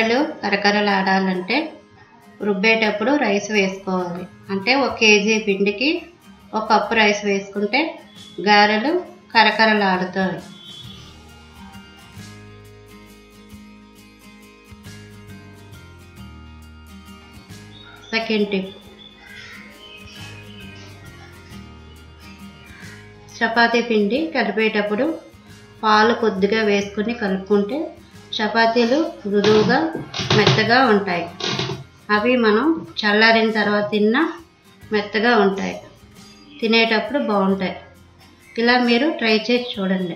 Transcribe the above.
గారెలు కరకరలాడాలంటే రుబ్బేటప్పుడు రైస్ వేసుకోవాలి. అంటే 1 కేజీ పిండికి 1 కప్పు రైస్ వేసుకుంటే గారెలు కరకరలాడుతాయి. సెకండ్ టిప్, చపాతీ పిండి కలిపేటప్పుడు పాలు కొద్దిగా వేసుకుని కలుపుకుంటే చపాతీలు మృదువుగా మెత్తగా ఉంటాయి. అవి మనం చల్లారిన తర్వాత తిన్నా మెత్తగా ఉంటాయి, తినేటప్పుడు బాగుంటాయి. ఇలా మీరు ట్రై చేసి చూడండి.